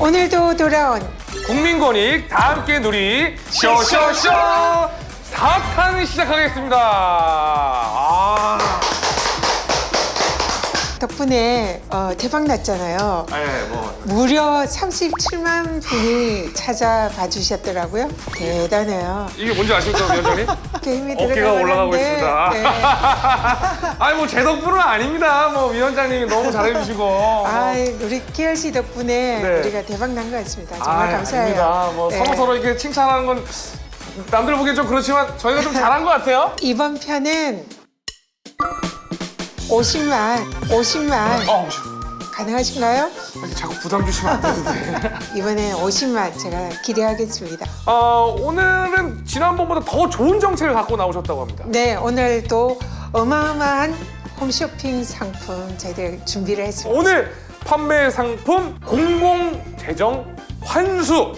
오늘도 돌아온 국민권익 다 함께 누리 쇼쇼쇼 4탄 시작하겠습니다. 덕분에 대박 났잖아요. 네, 무려 37만 분이 찾아봐 주셨더라고요. 대단해요. 이게 뭔지 아십니까, 위원장님? 힘이 어깨가 올라가고 들어가는데, 있습니다. 네. 아니 뭐 제 덕분은 아닙니다. 뭐 위원장님이 너무 잘해주시고. 우리 기열 씨 덕분에 네. 우리가 대박 난 것 같습니다. 정말 감사해요. 아닙니다. 뭐 네. 서로 이렇게 칭찬하는 건 남들 보기엔 좀 그렇지만 저희가 좀 잘한 것 같아요. 이번 편은 50만 가능하신가요? 자꾸 부담 주시면 안 되는데. 이번에 50만 제가 기대하겠습니다. 오늘은 지난번보다 더 좋은 정책을 갖고 나오셨다고 합니다. 네, 오늘도 어마어마한 홈쇼핑 상품 저희들 준비를 했습니다. 오늘 판매 상품 공공재정 환수.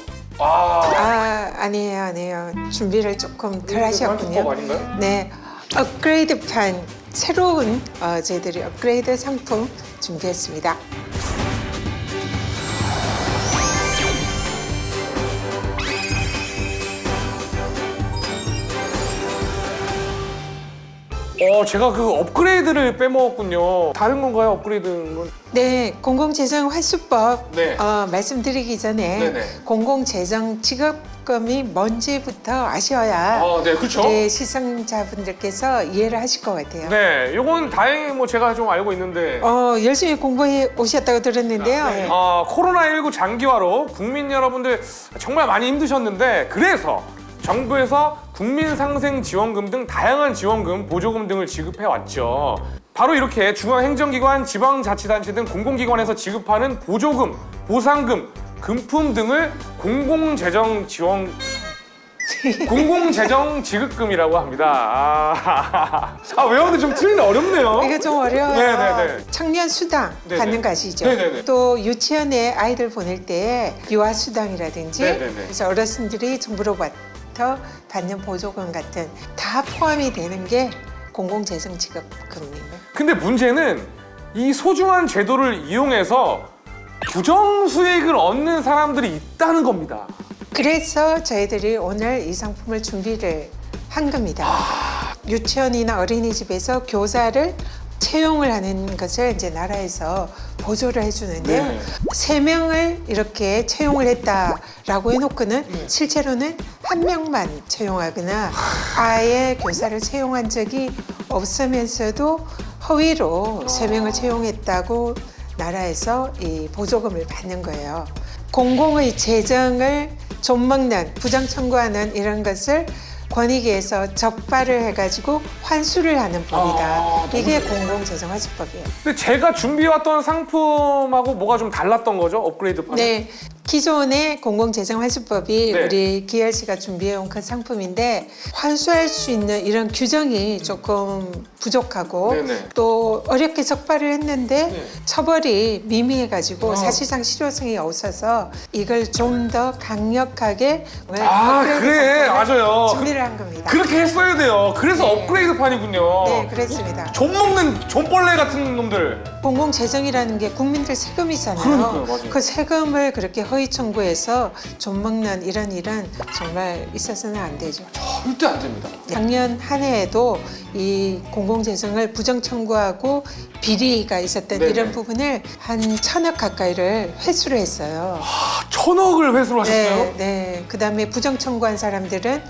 아니에요. 준비를 조금 덜 하셨군요. 환수법 아닌가요? 네, 업그레이드판 새로운 저희들이 업그레이드 상품 준비했습니다. 제가 그 업그레이드를 빼먹었군요. 다른 건가요, 업그레이드는? 네, 공공재정 환수법 네. 말씀드리기 전에 네네. 공공재정 지급금이 뭔지부터 아셔야 네, 그렇죠. 우리 시청자분들께서 이해를 하실 것 같아요. 네, 요건 다행히 뭐 제가 좀 알고 있는데 열심히 공부해 오셨다고 들었는데요. 네. 코로나19 장기화로 국민 여러분들 정말 많이 힘드셨는데 그래서 정부에서 국민상생지원금 등 다양한 지원금, 보조금 등을 지급해왔죠. 바로 이렇게 중앙행정기관, 지방자치단체 등 공공기관에서 지급하는 보조금, 보상금, 금품 등을 공공재정 지급금이라고 합니다. 외우는데 좀 틀리네, 어렵네요. 이게 좀 어려워요. 네네네. 청년 수당 네네. 받는 거 아시죠? 네네네. 또 유치원에 아이들 보낼 때 유아 수당이라든지 네네네. 그래서 어르신들이 정부로부터 받는 보조금 같은 다 포함이 되는 게 공공재정 지급금입니다. 근데 문제는 이 소중한 제도를 이용해서 부정수익을 얻는 사람들이 있다는 겁니다. 그래서 저희들이 오늘 이 상품을 준비를 한 겁니다. 유치원이나 어린이집에서 교사를 채용을 하는 것을 이제 나라에서 보조를 해주는데요. 네. 3명을 이렇게 채용을 했다라고 해놓고는 실제로는 1명만 채용하거나 아예 교사를 채용한 적이 없으면서도 허위로 3명을 채용했다고 나라에서 이 보조금을 받는 거예요. 공공의 재정을 좀먹는, 부정 청구하는 이런 것을 권익위에서 적발을 해가지고 환수를 하는 법이다. 이게 공공재정환수법이에요. 근데 제가 준비해왔던 상품하고 뭐가 좀 달랐던 거죠? 업그레이드판? 네, 기존의 공공재정환수법이 네. 우리 기열 씨가 준비해온 그 상품인데 환수할 수 있는 이런 규정이 조금 부족하고 네네. 또 어렵게 적발을 했는데 네. 처벌이 미미해가지고 사실상 실효성이 없어서 이걸 좀 더 강력하게 업그레이드 그래, 상품을 맞아요. 준비를 한 겁니다. 그렇게 했어야 돼요. 그래서 네. 업그레이드판이군요. 네, 그랬습니다. 존 먹는 존벌레 같은 놈들. 공공재정이라는 게 국민들 세금이잖아요. 그러니까요, 맞아요. 그 세금을 그렇게 허위 청구해서 좀 먹는 이런 일은 정말 있어서는 안 되죠. 절대 안 됩니다. 작년 한 해에도 이 공공재정을 부정 청구하고 비리가 있었던 네네. 이런 부분을 한 1,000억 가까이를 회수를 했어요. 1,000억을 회수를 하셨어요? 네. 그다음에 부정 청구한 사람들은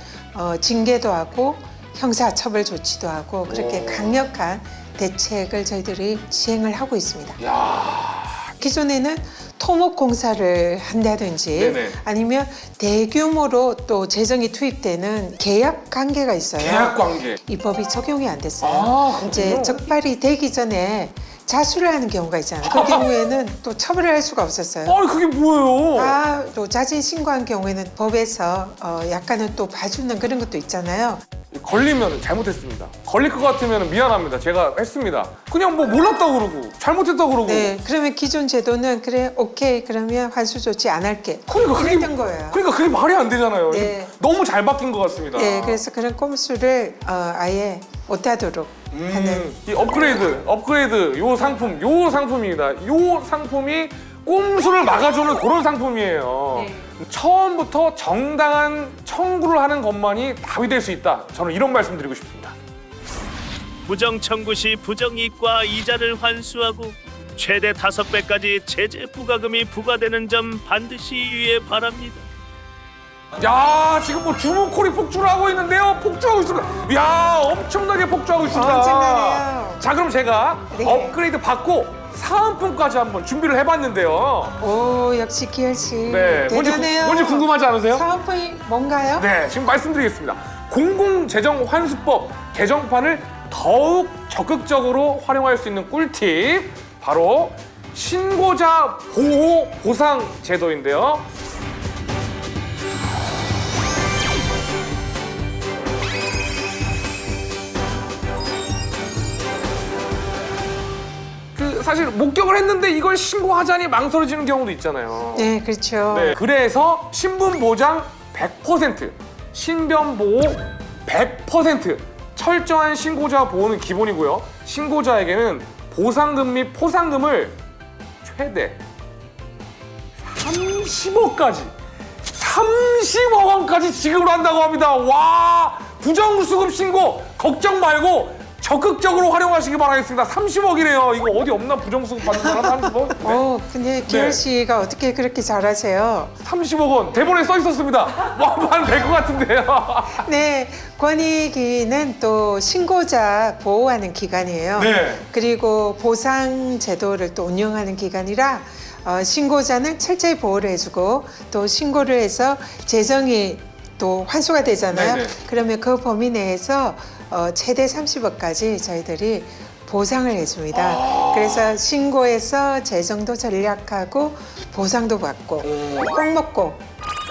징계도 하고 형사처벌 조치도 하고 그렇게 오. 강력한 대책을 저희들이 시행을 하고 있습니다. 야. 기존에는 토목 공사를 한다든지 네네. 아니면 대규모로 또 재정이 투입되는 계약 관계가 있어요. 계약 관계. 이 법이 적용이 안 됐어요. 그렇군요. 이제 적발이 되기 전에 자수를 하는 경우가 있잖아요. 그 경우에는 또 처벌을 할 수가 없었어요. 그게 뭐예요? 또 자진 신고한 경우에는 법에서 약간은 또 봐주는 그런 것도 있잖아요. 걸리면 잘못했습니다. 걸릴 것 같으면 미안합니다. 제가 했습니다. 그냥 뭐 몰랐다고 그러고 잘못했다고 그러고. 네, 그러면 기존 제도는 그래 오케이 그러면 환수 조치 안 할게. 그러니까 그게 이랬던 거예요. 그러니까 그게 말이 안 되잖아요. 네. 너무 잘 바뀐 것 같습니다. 네, 그래서 그런 꼼수를 아예 못하도록 하는. 이 업그레이드 요 상품입니다. 요 상품이 꼼수를 막아주는 그런 상품이에요. 네. 처음부터 정당한 청구를 하는 것만이 답이 될 수 있다. 저는 이런 말씀 드리고 싶습니다. 부정 청구 시 부정이익과 이자를 환수하고 최대 5배까지 제재 부과금이 부과되는 점 반드시 유의해 바랍니다. 야, 지금 뭐 주문콜이 폭주를 하고 있는데요. 폭주하고 있습니다. 야, 엄청나게 폭주하고 있습니다. 엄청나네요. 자, 그럼 제가 네. 업그레이드 받고 사은품까지 한번 준비를 해봤는데요. 오, 역시 기열 씨. 네, 대단해요. 뭔지 궁금하지 않으세요? 사은품이 뭔가요? 네, 지금 말씀드리겠습니다. 공공재정환수법 개정판을 더욱 적극적으로 활용할 수 있는 꿀팁, 바로 신고자 보호 보상 제도인데요. 사실 목격을 했는데 이걸 신고하자니 망설여지는 경우도 있잖아요. 네, 그렇죠. 네, 그래서 신분 보장 100%, 신변 보호 100%, 철저한 신고자 보호는 기본이고요. 신고자에게는 보상금 및 포상금을 최대 30억까지 30억 원까지 지급을 한다고 합니다. 와, 부정수급 신고 걱정 말고 적극적으로 활용하시기 바라겠습니다. 30억이래요. 이거 어디 없나 부정수급 받는 사람 30억? 네. 근데 기열 네. 씨가 어떻게 그렇게 잘하세요? 30억 원 대본에 써 있었습니다. 하면 될 것 같은데요. 네, 권익위는 또 신고자 보호하는 기관이에요. 네. 그리고 보상 제도를 또 운영하는 기관이라 신고자는 철저히 보호를 해주고 또 신고를 해서 재정이 또 환수가 되잖아요. 네네. 그러면 그 범위 내에서 최대 30억까지 저희들이 보상을 해줍니다. 그래서 신고해서 재정도 전략하고 보상도 받고 꼭 먹고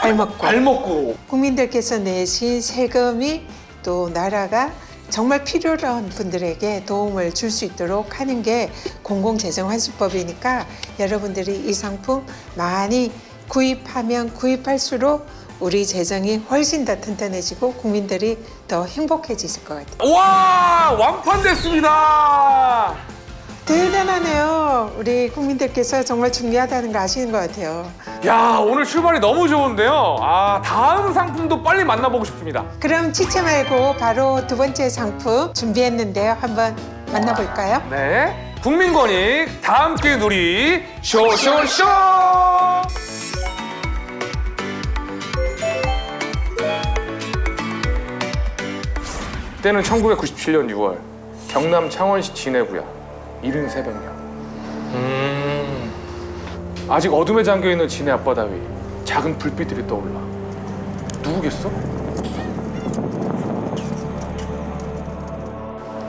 발 먹고 발 먹고. 국민들께서 내신 세금이 또 나라가 정말 필요한 분들에게 도움을 줄 수 있도록 하는 게 공공재정환수법이니까 여러분들이 이 상품 많이 구입하면 구입할수록 우리 재정이 훨씬 더 튼튼해지고 국민들이 더 행복해지실 것 같아요. 와, 완판됐습니다. 대단하네요. 우리 국민들께서 정말 중요하다는 거 아시는 것 같아요. 야, 오늘 출발이 너무 좋은데요. 아, 다음 상품도 빨리 만나보고 싶습니다. 그럼 지체 말고 바로 두 번째 상품 준비했는데요. 한번 만나볼까요? 네, 국민권익 다 함께 누리 쇼쇼쇼. 때는 1997년 6월 경남 창원시 진해구야 73명. 아직 어둠에 잠겨있는 진해 앞바다 위 작은 불빛들이 떠올라. 누구겠어?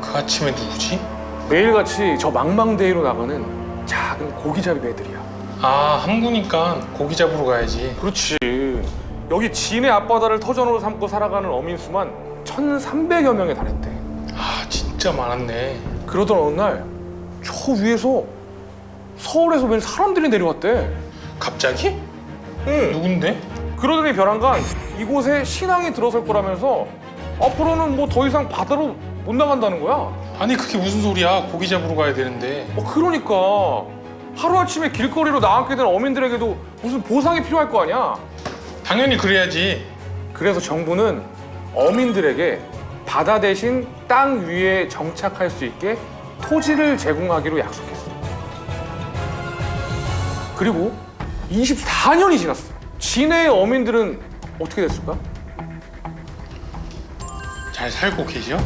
그 아침에 누구지? 매일같이 저 망망대해로 나가는 작은 고기잡이 배들이야. 아, 항구니까 고기 잡으러 가야지. 그렇지. 여기 진해 앞바다를 터전으로 삼고 살아가는 어민 수만 1,300여 명에 달했대. 아, 진짜 많았네. 그러던 어느 날 저 위에서 서울에서 웬 사람들이 내려왔대. 갑자기? 응. 누군데? 그러더니 벼랑간 이곳에 신앙이 들어설 거라면서 앞으로는 뭐 더 이상 바다로 못 나간다는 거야. 아니, 그게 무슨 소리야. 고기 잡으러 가야 되는데. 그러니까 하루아침에 길거리로 나앉게 된 어민들에게도 무슨 보상이 필요할 거 아니야. 당연히 그래야지. 그래서 정부는 어민들에게 바다 대신 땅 위에 정착할 수 있게 토지를 제공하기로 약속했어. 그리고 24년이 지났어. 진해의 어민들은 어떻게 됐을까? 잘 살고 계셔?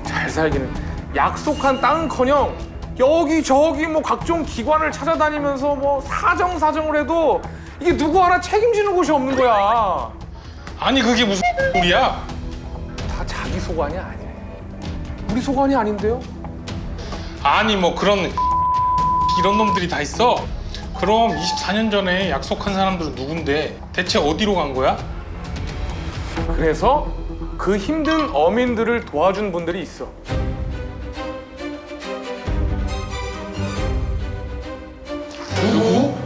잘 살기는 약속한 땅은커녕 여기저기 뭐 각종 기관을 찾아다니면서 뭐 사정을 해도 이게 누구 하나 책임지는 곳이 없는 거야. 아니, 그게 무슨 소리야? 다 자기 소관이 아니래. 우리 소관이 아닌데요? 아니, 뭐 그런 이런 놈들이 다 있어? 그럼 24년 전에 약속한 사람들은 누군데? 대체 어디로 간 거야? 그래서 그 힘든 어민들을 도와준 분들이 있어. 누구?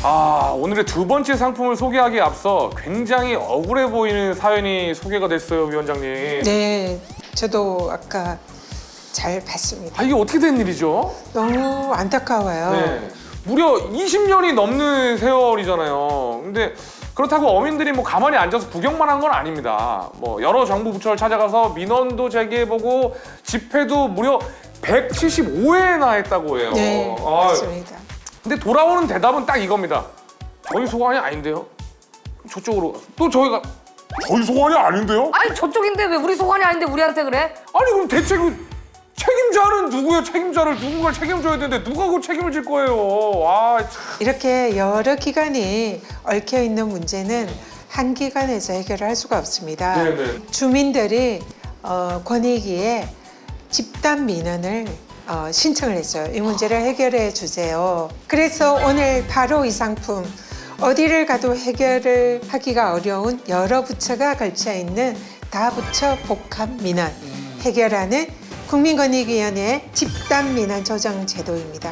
오늘의 두 번째 상품을 소개하기에 앞서 굉장히 억울해 보이는 사연이 소개가 됐어요, 위원장님. 네, 저도 아까 잘 봤습니다. 이게 어떻게 된 일이죠? 너무 안타까워요. 네. 무려 20년이 넘는 세월이잖아요. 근데 그렇다고 어민들이 뭐 가만히 앉아서 구경만 한 건 아닙니다. 뭐 여러 정부 부처를 찾아가서 민원도 제기해보고 집회도 무려 175회나 했다고 해요. 네, 맞습니다. 근데 돌아오는 대답은 딱 이겁니다. 저희 소관이 아닌데요? 저쪽으로 또 저희가 저희 소관이 아닌데요? 아니 저쪽인데 왜 우리 소관이 아닌데 우리한테 그래? 아니 그럼 대체 그 책임자는 누구예요? 책임자를 누군가를 책임져야 되는데 누가 그 책임을 질 거예요? 참. 이렇게 여러 기관이 얽혀 있는 문제는 한 기관에서 해결을 할 수가 없습니다. 네네. 주민들이 권익위에 집단 민원을 신청을 했어요. 이 문제를 해결해 주세요. 그래서 오늘 바로 이 상품 어디를 가도 해결을 하기가 어려운 여러 부처가 걸쳐 있는 다부처 복합 민원 해결하는 국민권익위원회 집단 민원 조정 제도입니다.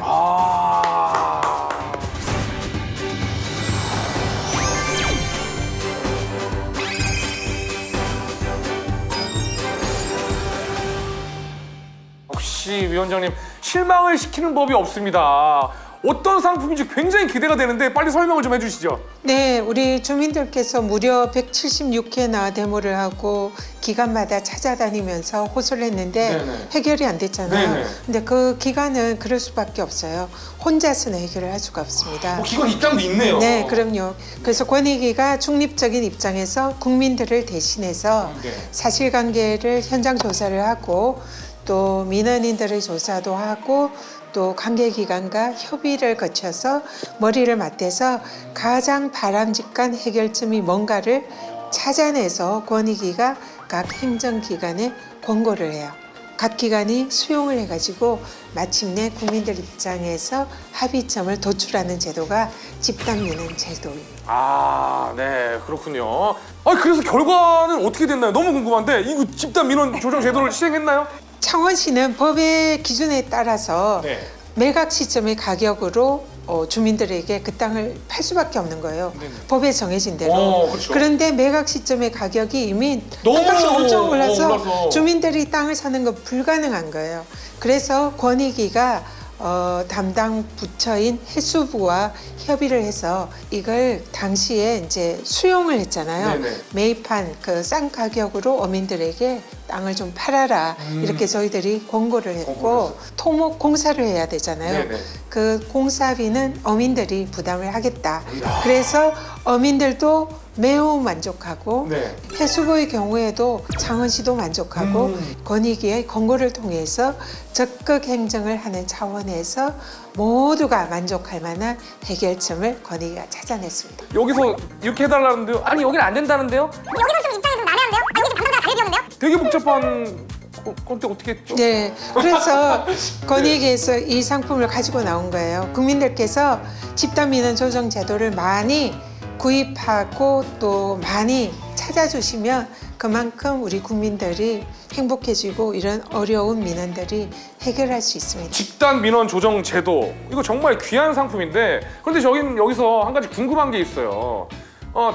역시 위원장님 실망을 시키는 법이 없습니다. 어떤 상품인지 굉장히 기대가 되는데 빨리 설명을 좀 해주시죠. 네, 우리 주민들께서 무려 176회나 데모를 하고 기관마다 찾아다니면서 호소를 했는데 네네. 해결이 안 됐잖아요. 네네. 근데 그 기관은 그럴 수밖에 없어요. 혼자서는 해결을 할 수가 없습니다. 기관 입장도 있네요. 네, 그럼요. 그래서 권익위가 중립적인 입장에서 국민들을 대신해서 네. 사실관계를 현장 조사를 하고 또 민원인들의 조사도 하고 또 관계기관과 협의를 거쳐서 머리를 맞대서 가장 바람직한 해결점이 뭔가를 찾아내서 권익위가 각 행정기관에 권고를 해요. 각 기관이 수용을 해가지고 마침내 국민들 입장에서 합의점을 도출하는 제도가 집단민원 제도입니다. 네, 그렇군요. 그래서 결과는 어떻게 됐나요? 너무 궁금한데 이거 집단 민원 조정 제도를 시행했나요? 창원시는 법의 기준에 따라서 네. 매각 시점의 가격으로 주민들에게 그 땅을 팔 수밖에 없는 거예요. 네네. 법에 정해진 대로. 그렇죠. 그런데 매각 시점의 가격이 이미 너무 땅값이 엄청 올라서 올라서. 주민들이 땅을 사는 건 불가능한 거예요. 그래서 권익위가 담당 부처인 해수부와 협의를 해서 이걸 당시에 이제 수용을 했잖아요. 네네. 매입한 그 싼 가격으로 어민들에게 땅을 좀 팔아라 이렇게 저희들이 권고를 했고 권고를 토목 공사를 해야 되잖아요. 네네. 그 공사비는 어민들이 부담을 하겠다. 그래서 어민들도 매우 만족하고 네. 해수부의 경우에도 창원시도 만족하고 권익위의 권고를 통해서 적극 행정을 하는 차원에서 모두가 만족할 만한 해결점을 권익위가 찾아냈습니다. 여기서 이렇게 해달라는데요? 아니 여기는 안 된다는데요? 여기서 좀 입장이 좀 난해한데요? 아니 여기서 담당자가 다르게 비었는데요? 되게 복잡한 건데 어떻게 했죠? 네, 그래서 권익위에서 이 상품을 가지고 나온 거예요. 국민들께서 집단민원 조정 제도를 많이 구입하고 또 많이 찾아주시면 그만큼 우리 국민들이 행복해지고 이런 어려운 민원들이 해결할 수 있습니다. 집단 민원 조정 제도 이거 정말 귀한 상품인데 그런데 저희는 여기서 한 가지 궁금한 게 있어요.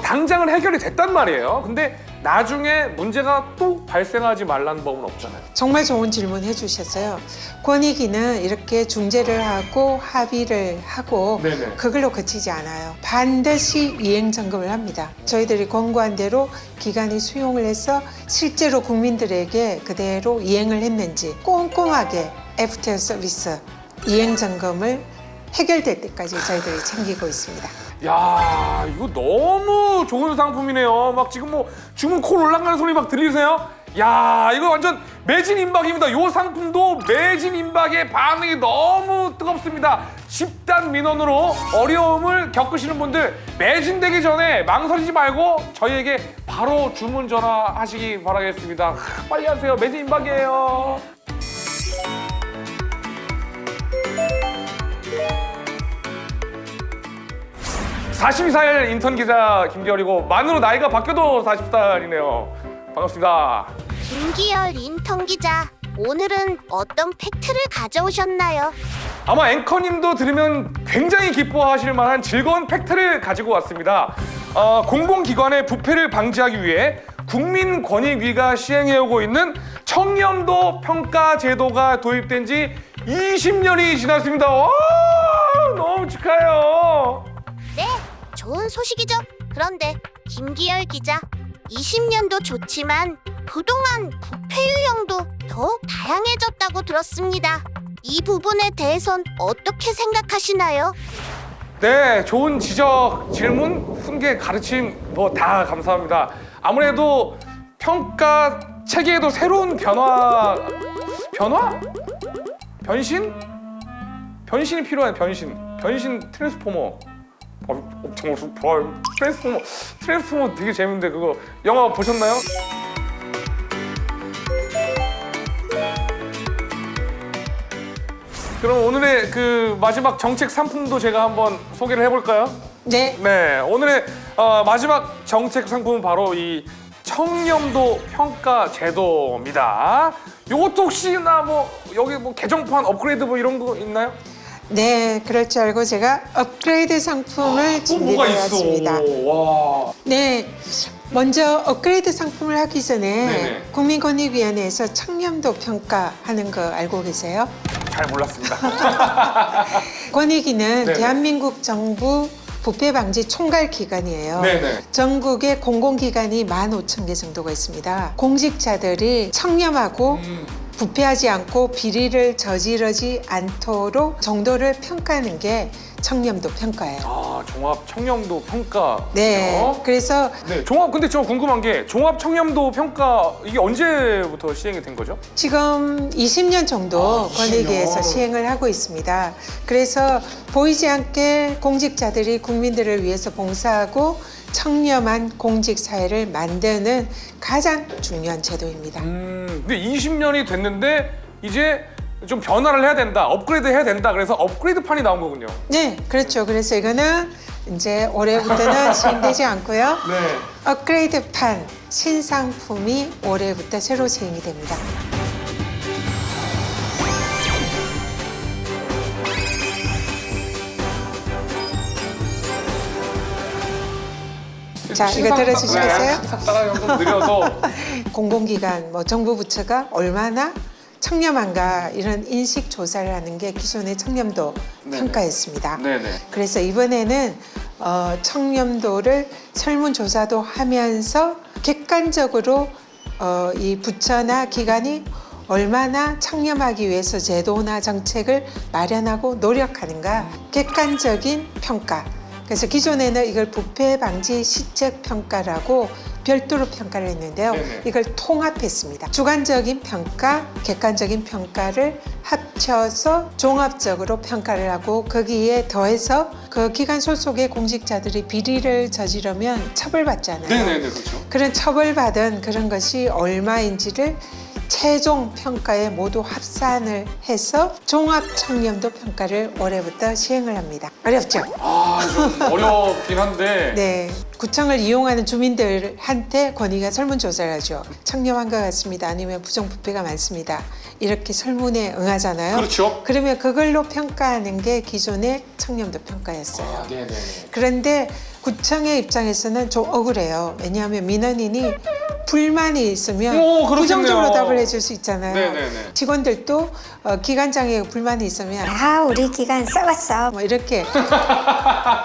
당장은 해결이 됐단 말이에요. 근데 나중에 문제가 또 발생하지 말라는 법은 없잖아요. 정말 좋은 질문 해주셨어요. 권익위는 이렇게 중재를 하고 합의를 하고 네네. 그걸로 그치지 않아요. 반드시 이행 점검을 합니다. 저희들이 권고한 대로 기관이 수용을 해서 실제로 국민들에게 그대로 이행을 했는지 꼼꼼하게 애프터 서비스 이행 점검을 해결될 때까지 저희들이 챙기고 있습니다. 야, 이거 너무 좋은 상품이네요. 막 지금 뭐 주문 콜 올라가는 소리 막 들리세요? 야, 이거 완전 매진 임박입니다. 이 상품도 매진 임박의 반응이 너무 뜨겁습니다. 집단 민원으로 어려움을 겪으시는 분들 매진되기 전에 망설이지 말고 저희에게 바로 주문 전화하시기 바라겠습니다. 빨리 하세요. 매진 임박이에요. 42살 인턴 기자 김기열이고 만으로 나이가 바뀌어도 40살이네요. 반갑습니다. 김기열 인턴 기자, 오늘은 어떤 팩트를 가져오셨나요? 아마 앵커님도 들으면 굉장히 기뻐하실 만한 즐거운 팩트를 가지고 왔습니다. 공공기관의 부패를 방지하기 위해 국민권익위가 시행해오고 있는 청렴도 평가 제도가 도입된 지 20년이 지났습니다. 와, 너무 축하해요. 네, 좋은 소식이죠. 그런데 김기열 기자, 20년도 좋지만 그동안 부패 유형도 더욱 다양해졌다고 들었습니다. 이 부분에 대해선 어떻게 생각하시나요? 네, 좋은 지적, 질문, 훈계, 가르침 뭐 다 감사합니다. 아무래도 평가 체계에도 새로운 변화? 변신? 변신이 필요한 변신 트랜스포머. 트랜스포머 되게 재밌는데 그거 영화 보셨나요? 그럼 오늘의 그 마지막 정책 상품도 제가 한번 소개를 해볼까요? 네. 네, 오늘의 마지막 정책 상품은 바로 이 청렴도 평가 제도입니다. 요것도 혹시나 뭐 여기 뭐 개정판 업그레이드 뭐 이런 거 있나요? 네, 그럴 줄 알고 제가 업그레이드 상품을 준비해왔습니다. 와. 네, 먼저 업그레이드 상품을 하기 전에 네네. 국민권익위원회에서 청렴도 평가하는 거 알고 계세요? 잘 몰랐습니다. 권익위는 네네. 대한민국 정부 부패 방지 총괄 기관이에요. 네네. 전국에 공공기관이 15,000개 정도가 있습니다. 공직자들이 청렴하고 부패하지 않고 비리를 저지르지 않도록 정도를 평가하는 게 청렴도 평가예요. 아, 종합 청렴도 평가. 네, 그래서 네, 근데 저 궁금한 게 종합 청렴도 평가 이게 언제부터 시행이 된 거죠? 지금 20년 정도 20년. 권익위에서 시행을 하고 있습니다. 그래서 보이지 않게 공직자들이 국민들을 위해서 봉사하고 청렴한 공직 사회를 만드는 가장 중요한 제도입니다. 근데 20년이 됐는데 이제 좀 변화를 해야 된다, 업그레이드 해야 된다. 그래서 업그레이드판이 나온 거군요. 네, 그렇죠. 그래서 이거는 이제 올해부터는 시행되지 않고요. 네. 업그레이드판 신상품이 올해부터 새로 시행이 됩니다. 자, 이거 들어주시겠어요? 삭다가 좀 느려서. 공공기관, 뭐 정부 부처가 얼마나 청렴한가 이런 인식 조사를 하는 게 기존의 청렴도 네네. 평가였습니다. 네네. 그래서 이번에는 청렴도를 설문조사도 하면서 객관적으로 이 부처나 기관이 얼마나 청렴하기 위해서 제도나 정책을 마련하고 노력하는가 객관적인 평가. 그래서 기존에는 이걸 부패 방지 시책 평가라고 별도로 평가를 했는데요. 네네. 이걸 통합했습니다. 주관적인 평가, 객관적인 평가를 합쳐서 종합적으로 평가를 하고 거기에 더해서 그 기관 소속의 공직자들이 비리를 저지르면 처벌받잖아요. 네네네, 그렇죠. 그런 처벌받은 그런 것이 얼마인지를 최종 평가에 모두 합산을 해서 종합 청렴도 평가를 올해부터 시행을 합니다. 어렵죠? 아, 좀 어렵긴 한데. 네. 구청을 이용하는 주민들한테 권익위가 설문조사를 하죠. 청렴한 것 같습니다. 아니면 부정부패가 많습니다. 이렇게 설문에 응하잖아요. 그렇죠. 그러면 그걸로 평가하는 게 기존의 청렴도 평가였어요. 네네네. 그런데 구청의 입장에서는 좀 억울해요. 왜냐하면 민원인이 불만이 있으면 그렇겠네요. 부정적으로 답을 해줄 수 있잖아요. 네네네. 직원들도 기관장에 불만이 있으면 아, 우리 기간 썩었어. 뭐 이렇게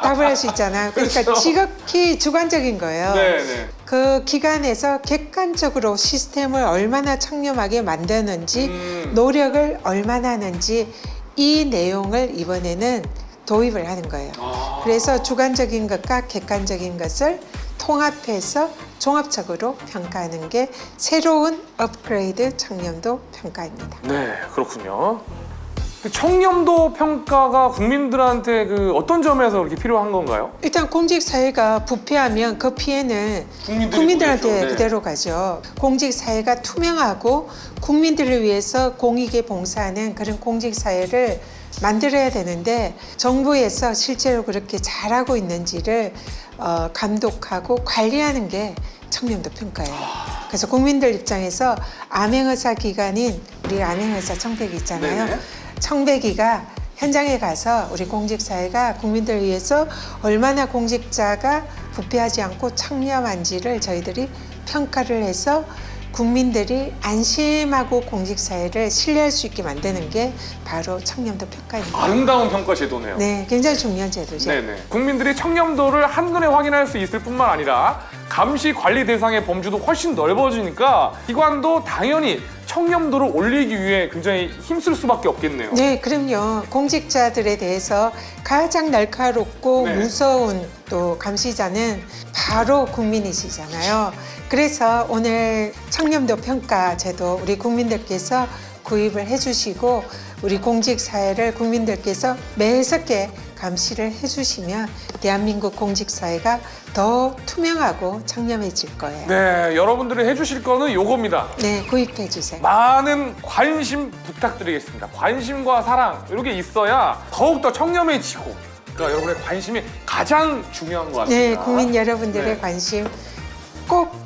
답을 할 수 있잖아요. 그러니까 그렇죠. 지극히 주관적인 거예요. 네네. 그 기관에서 객관적으로 시스템을 얼마나 청렴하게 만드는지 노력을 얼마나 하는지 이 내용을 이번에는 도입을 하는 거예요. 그래서 주관적인 것과 객관적인 것을 통합해서 종합적으로 평가하는 게 새로운 업그레이드 청렴도 평가입니다. 네, 그렇군요. 그 청렴도 평가가 국민들한테 그 어떤 점에서 그렇게 필요한 건가요? 일단 공직 사회가 부패하면 그 피해는 국민들한테 보겠죠. 네. 그대로 가죠. 공직 사회가 투명하고 국민들을 위해서 공익에 봉사하는 그런 공직 사회를 만들어야 되는데 정부에서 실제로 그렇게 잘하고 있는지를 감독하고 관리하는 게 청렴도 평가예요. 그래서 국민들 입장에서 암행의사 기관인 우리 암행의사 청백이 있잖아요. 네네. 청백이가 현장에 가서 우리 공직사회가 국민들을 위해서 얼마나 공직자가 부패하지 않고 청렴한지를 저희들이 평가를 해서 국민들이 안심하고 공직사회를 신뢰할 수 있게 만드는 게 바로 청렴도 평가입니다. 아름다운 평가 제도네요. 네, 굉장히 중요한 제도죠. 네네. 국민들이 청렴도를 한눈에 확인할 수 있을 뿐만 아니라 감시 관리 대상의 범주도 훨씬 넓어지니까 기관도 당연히 청렴도를 올리기 위해 굉장히 힘쓸 수밖에 없겠네요. 네, 그럼요. 공직자들에 대해서 가장 날카롭고 네. 무서운 또 감시자는 바로 국민이시잖아요. 그래서 오늘 청렴도 평가 제도 우리 국민들께서 구입을 해주시고 우리 공직사회를 국민들께서 매섭게 감시를 해주시면 대한민국 공직사회가 더 투명하고 청렴해질 거예요. 네, 여러분들이 해주실 거는 요겁니다. 네, 구입해주세요. 많은 관심 부탁드리겠습니다. 관심과 사랑 이렇게 있어야 더욱더 청렴해지고 그러니까 여러분의 관심이 가장 중요한 것 같습니다. 네, 국민 여러분들의 네. 관심 꼭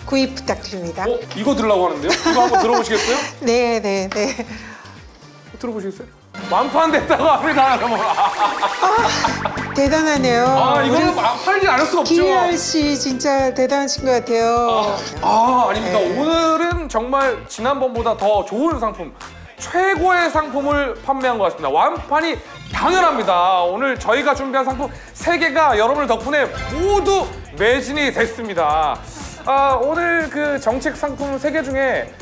구입 부탁드립니다. 이거 들으려고 하는데요? 이거 한번 들어보시겠어요? 네, 네, 네. 들어보시겠어요? 완판됐다고 합니다. 대단하네요. 이거는 팔지 않을 수가 없죠. 김희열 씨 진짜 대단하신 것 같아요. 아닙니다. 네. 오늘은 정말 지난번보다 더 좋은 상품, 최고의 상품을 판매한 것 같습니다. 완판이 당연합니다. 오늘 저희가 준비한 상품 3개가 여러분들 덕분에 모두 매진이 됐습니다. 오늘 그 정책 상품 3개 중에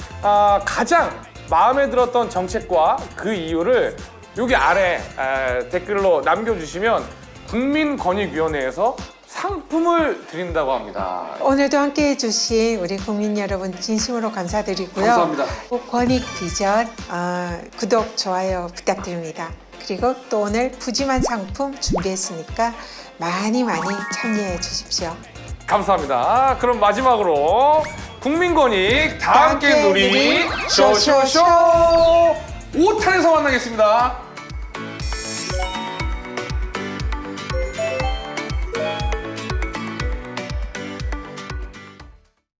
가장 마음에 들었던 정책과 그 이유를 여기 아래 댓글로 남겨주시면 국민권익위원회에서 상품을 드린다고 합니다. 오늘도 함께해 주신 우리 국민 여러분 진심으로 감사드리고요. 감사합니다. 권익 비전 구독, 좋아요 부탁드립니다. 그리고 또 오늘 푸짐한 상품 준비했으니까 많이 참여해 주십시오. 감사합니다. 그럼 마지막으로 국민권익 다 함께 누리 쇼쇼쇼 5탄에서 만나겠습니다.